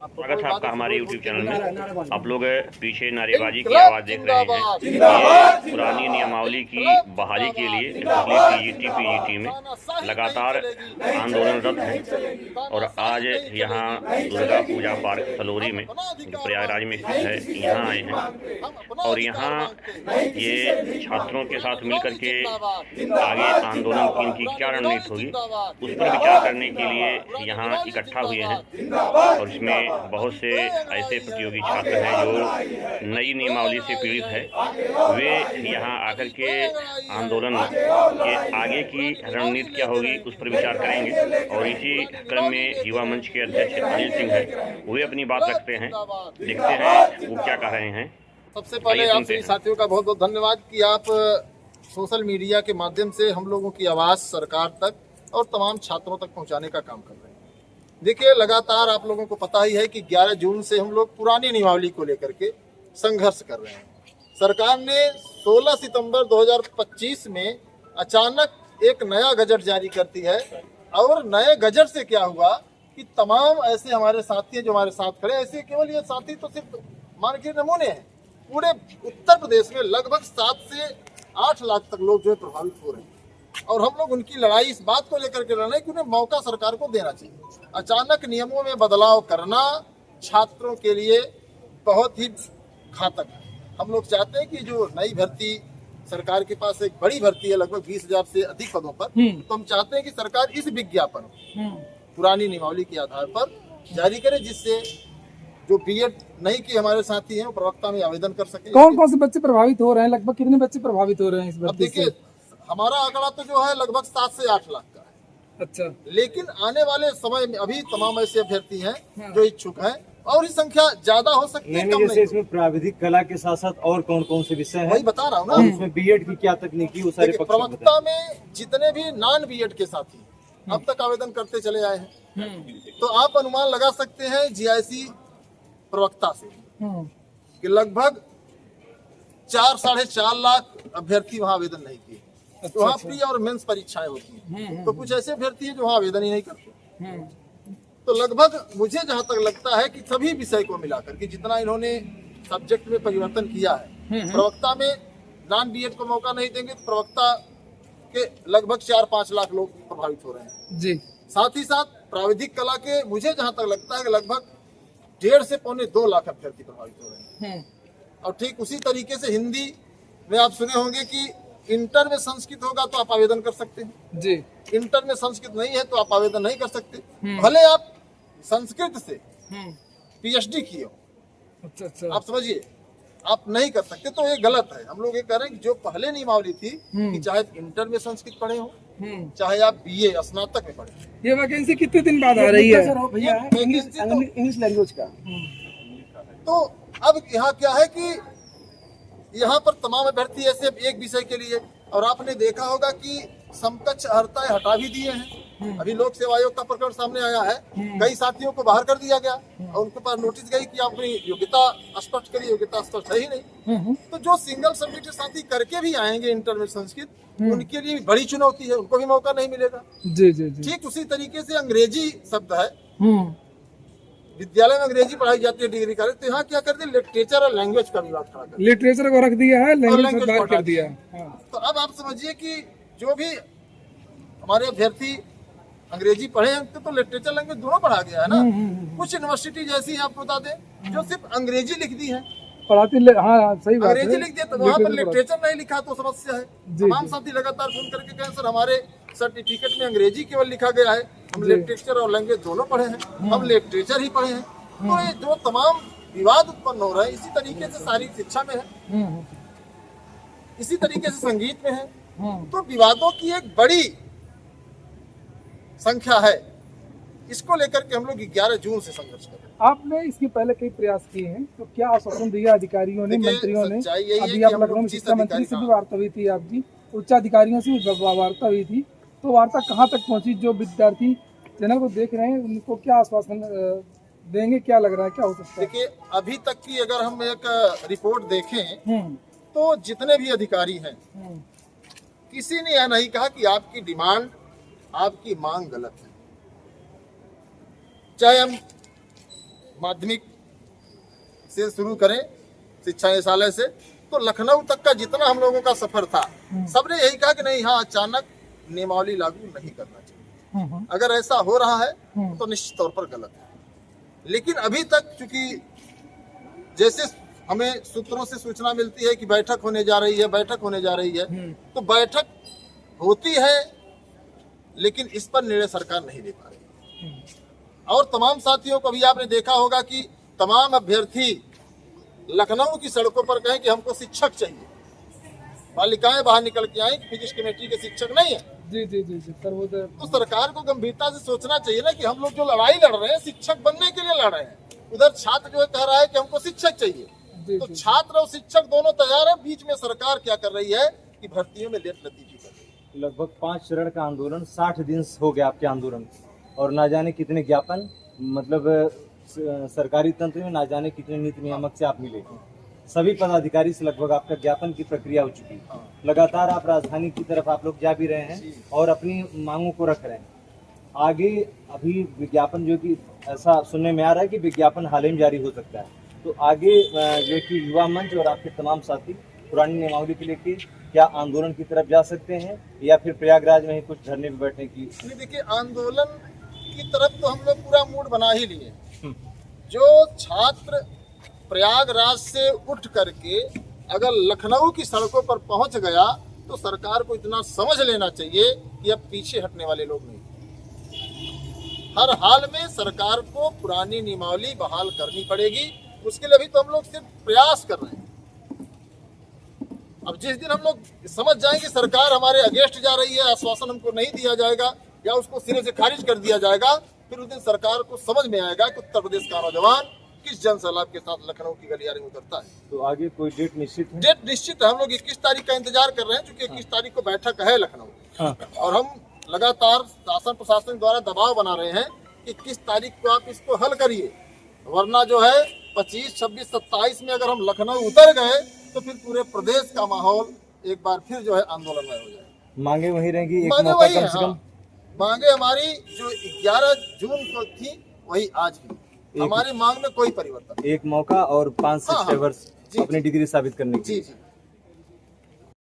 स्वागत है आपका हमारे YouTube चैनल में। आप लोग पीछे नारेबाजी की आवाज़ देख रहे हैं। ये पुरानी नियमावली की बहाली के लिए पीजीटी में लगातार आंदोलनरत है और आज यहाँ दुर्गा पूजा पार्क सलोरी में जो प्रयागराज में स्थित है यहाँ आए हैं और यहाँ ये छात्रों के साथ मिलकर के आगे आंदोलन की इनकी क्या रणनीति होगी उस पर विचार करने के लिए यहाँ इकट्ठा हुए हैं। और इसमें बहुत से ऐसे प्रतियोगी छात्र हैं जो नई नियमावली से पीड़ित है, वे यहाँ आकर के आंदोलन के आगे की रणनीति क्या होगी उस पर विचार करेंगे। और इसी क्रम में युवा मंच के अध्यक्ष अनिल सिंह है, वे अपनी बात रखते हैं, देखते हैं वो क्या कह रहे हैं। सबसे पहले आप सभी साथियों का बहुत बहुत धन्यवाद कि आप सोशल मीडिया के माध्यम से हम लोगों की आवाज़ सरकार तक और तमाम छात्रों तक पहुंचाने का काम कर रहे हैं। देखिए, लगातार आप लोगों को पता ही है कि 11 जून से हम लोग पुरानी नियमावली को लेकर के संघर्ष कर रहे हैं। सरकार ने 16 सितंबर 2025 में अचानक एक नया गजट जारी करती है और नए गजट से क्या हुआ कि तमाम ऐसे हमारे साथी हैं जो हमारे साथ खड़े, ऐसे केवल ये साथी तो सिर्फ मान के नमूने हैं, पूरे उत्तर प्रदेश में लगभग 7 से 8 लाख तक लोग जो है प्रभावित हो रहे हैं। और हम लोग उनकी लड़ाई इस बात को लेकर के लड़ रहे हैं कि उन्हें मौका सरकार को देना चाहिए। अचानक नियमों में बदलाव करना छात्रों के लिए बहुत ही घातक है। हम लोग चाहते हैं कि जो नई भर्ती सरकार के पास एक बड़ी भर्ती है लगभग 20,000 से अधिक पदों पर, तो हम चाहते हैं कि सरकार इस विज्ञापन पुरानी नियमावली के आधार पर जारी करे, जिससे जो बीएड नहीं किए हमारे साथी हैं वो प्रवक्ता में आवेदन कर सके। कौन कौन से बच्चे प्रभावित हो रहे हैं, लगभग कितने बच्चे प्रभावित हो रहे हैं इस भर्ती से? देखिए, हमारा आंकड़ा तो जो है लगभग 7 से 8 लाख का है। अच्छा, लेकिन आने वाले समय में अभी तमाम ऐसे अभ्यर्थी हैं जो इच्छुक हैं और ये संख्या ज्यादा हो सकती है, कम नहीं। इसमें प्राविधिक कला के साथ साथ और कौन कौन से विषय हैं? वही बता रहा हूँ ना, उसमें बीएड की क्या तकनीकी वो सारे पक्ष प्रवक्ता में जितने भी नॉन बीएड के साथी अब तक आवेदन करते चले आए हैं, तो आप अनुमान लगा सकते हैं जीआईसी प्रवक्ता से कि लगभग 4-4.5 लाख अभ्यर्थी वहाँ आवेदन नहीं किए। तो वहाँ प्री और मेंस परीक्षाएं होती हैं, तो कुछ ऐसे अभ्यर्थी हैं जो वहाँ आवेदन ही नहीं करते। तो लगभग मुझे जहाँ तक लगता है कि सभी विषय को मिलाकर कि जितना इन्होंने सब्जेक्ट में परिवर्तन किया है, प्रवक्ता में नॉन बीएड को मौका नहीं देंगे तो प्रवक्ता के लगभग 4-5 लाख लोग प्रभावित हो रहे हैं जी। साथ ही साथ प्राविधिक कला के मुझे जहाँ तक लगता है कि लगभग 1.5 से पौने 2 लाख अभ्यर्थी प्रभावित हो रहे हैं। और ठीक उसी तरीके से हिंदी में आप सुने होंगे कि इंटर में संस्कृत होगा तो आप आवेदन कर सकते हैं जी, इंटर में संस्कृत नहीं है तो आप आवेदन नहीं कर सकते, भले आप संस्कृत से पीएचडी किए हो। अच्छा, आप समझिए, आप नहीं कर सकते, तो ये गलत है। हम लोग ये कह रहे हैं कि जो पहले नियमावली थी कि चाहे इंटर में संस्कृत पढ़े हो, चाहे आप बीए स्नातक में पढ़े। ये वैकेंसी कितने दिन बाद आ रही है भैया? इंग्लिश लैंग्वेज का तो अब यहाँ क्या है कि यहाँ पर तमाम अभ्यर्थी ऐसे एक विषय के लिए, और आपने देखा होगा कि समकक्ष अर्हताएं हटा भी दिए हैं। अभी लोक सेवा आयोग का प्रकरण सामने आया है, कई साथियों को बाहर कर दिया गया और उनके पास नोटिस गई कि आप अपनी योग्यता स्पष्ट करिए, योग्यता स्पष्ट है ही नहीं। तो जो सिंगल सब्जेक्ट साथी करके भी आएंगे इंटर में संस्कृत, उनके लिए बड़ी चुनौती है, उनको भी मौका नहीं मिलेगा। जी जी जी। ठीक उसी तरीके से अंग्रेजी शब्द है, विद्यालय में अंग्रेजी पढ़ाई जाती है डिग्री का, तो यहाँ क्या कर दिया, लिटरेचर और लैंग्वेज का विवाद खड़ा कर दिया, लिटरेचर को रख दिया है, लैंग्वेज बाहर कर दिया। तो अब आप समझिए कि जो भी हमारे अभ्यर्थी अंग्रेजी पढ़े हैं तो लिटरेचर लैंग्वेज दोनों पढ़ा गया है ना। कुछ यूनिवर्सिटी जैसी है, आपको बता दें, जो सिर्फ अंग्रेजी लिख दी है, पढ़ाते हाँ सही बात है, अंग्रेजी लिख दिया, तो वहाँ पर लिटरेचर नहीं लिखा तो समस्या है। तमाम साथी लगातार फोन करके कहें सर हमारे सर्टिफिकेट में अंग्रेजी केवल लिखा गया है, हम लिटरेचर और लैंग्वेज दोनों पढ़े हैं, हम लिटरेचर ही पढ़े हैं। तो ये जो तमाम विवाद उत्पन्न हो रहे हैं, इसी तरीके से शारीरिक शिक्षा में है, इसी तरीके से संगीत में है, तो विवादों की एक बड़ी संख्या है। इसको लेकर के हम लोग 11 जून से संघर्ष कर रहे हैं। आपने इसके पहले कई प्रयास किए हैं, तो क्या आश्वासन दिया अधिकारियों ने, मंत्रियों ने? अभी आप लखनऊ में शिक्षा मंत्री से भी वार्ता हुई थी आपकी, उच्च अधिकारियों से भी वार्ता हुई थी, तो वार्ता कहाँ तक पहुंची? जो विद्यार्थी चैनल को देख रहे हैं उनको क्या आश्वासन देंगे, क्या लग रहा है, क्या हो सकता है? देखिए, अभी तक की अगर हम एक रिपोर्ट देखें तो जितने भी अधिकारी हैं, किसी ने यह नहीं कहा कि आपकी डिमांड, आपकी मांग गलत है। चाहे हम माध्यमिक से शुरू करें, शिक्षा निदेशालय से, तो लखनऊ तक का जितना हम लोगों का सफर था, सबने यही कहा कि नहीं, हाँ, अचानक नियमावली लागू नहीं करना चाहिए। अगर ऐसा हो रहा है तो निश्चित तौर पर गलत है। लेकिन अभी तक चूंकि जैसे हमें सूत्रों से सूचना मिलती है कि बैठक होने जा रही है, बैठक होने जा रही है, तो बैठक होती है लेकिन इस पर निर्णय सरकार नहीं ले पा रही। और तमाम साथियों को भी आपने देखा होगा कि तमाम अभ्यर्थी लखनऊ की सड़कों पर कहें कि हमको शिक्षक चाहिए, बालिकाएं बाहर निकल के आई फिजिक्स केमिस्ट्री के शिक्षक नहीं है। जी जी जी जी सर, वो तो सरकार को गंभीरता से सोचना चाहिए ना कि हम लोग जो लड़ाई लड़ रहे हैं शिक्षक बनने के लिए लड़ रहे हैं, उधर छात्र जो है कह रहा है कि हमको शिक्षक चाहिए, तो छात्र और शिक्षक दोनों तैयार है, बीच में सरकार क्या कर रही है कि भर्तियों में लेट लतीफी कर रही है। लगभग 5 चरण का आंदोलन, 60 दिन हो गया आपके आंदोलन, और ना जाने कितने ज्ञापन, मतलब सरकारी तंत्र में ना जाने कितने नीति नियामक से आप मिले, सभी पदाधिकारी से लगभग आपका ज्ञापन की प्रक्रिया हो चुकी है। लगातार आप राजधानी की तरफ आप लोग जा भी रहे हैं और अपनी मांगों को रख रहे हैं। आगे अभी विज्ञापन जो कि ऐसा सुनने में आ रहा है कि विज्ञापन हाल ही में जारी हो सकता है, तो आगे जो कि युवा मंच और आपके तमाम साथी पुरानी नियमावली के लेके क्या आंदोलन की तरफ जा सकते हैं या फिर प्रयागराज में ही कुछ धरने पे बैठने की? देखिए, आंदोलन की तरफ तो हम लोग पूरा मूड बना ही लिए। जो छात्र प्रयागराज से उठ करके अगर लखनऊ की सड़कों पर पहुंच गया तो सरकार को इतना समझ लेना चाहिए कि अब पीछे हटने वाले लोग नहीं। हर हाल में सरकार को पुरानी नियमावली बहाल करनी पड़ेगी, उसके लिए भी तो हम लोग सिर्फ प्रयास कर रहे हैं। अब जिस दिन हम लोग समझ जाएंगे सरकार हमारे अगेंस्ट जा रही है, आश्वासन हमको नहीं दिया जाएगा या उसको सिरे से खारिज कर दिया जाएगा, फिर उस दिन सरकार को समझ में आएगा कि उत्तर प्रदेश का नौजवान किस जन सैलाब के साथ लखनऊ की गलियारे में उतरता है। तो आगे कोई डेट निश्चित है? डेट निश्चित है, हम लोग 21 तारीख का इंतजार कर रहे हैं, क्योंकि 21 तारीख को बैठक है लखनऊ। और हम लगातार शासन प्रशासन द्वारा दबाव बना रहे हैं कि 21 तारीख को आप इसको हल करिए, वरना जो है 25, 26, 27 में अगर हम लखनऊ उतर गए तो फिर पूरे प्रदेश का माहौल एक बार फिर जो है आंदोलनमय हो जाए। मांगे वही रहेंगी, एक मांगे मौका वही कम है, से कम। हाँ। मांगे हमारी जो 11 जून को थी वही आज भी, हमारी मांग में कोई परिवर्तन। एक मौका और 5 से 6 वर्ष अपनी डिग्री साबित करने की। जी जी।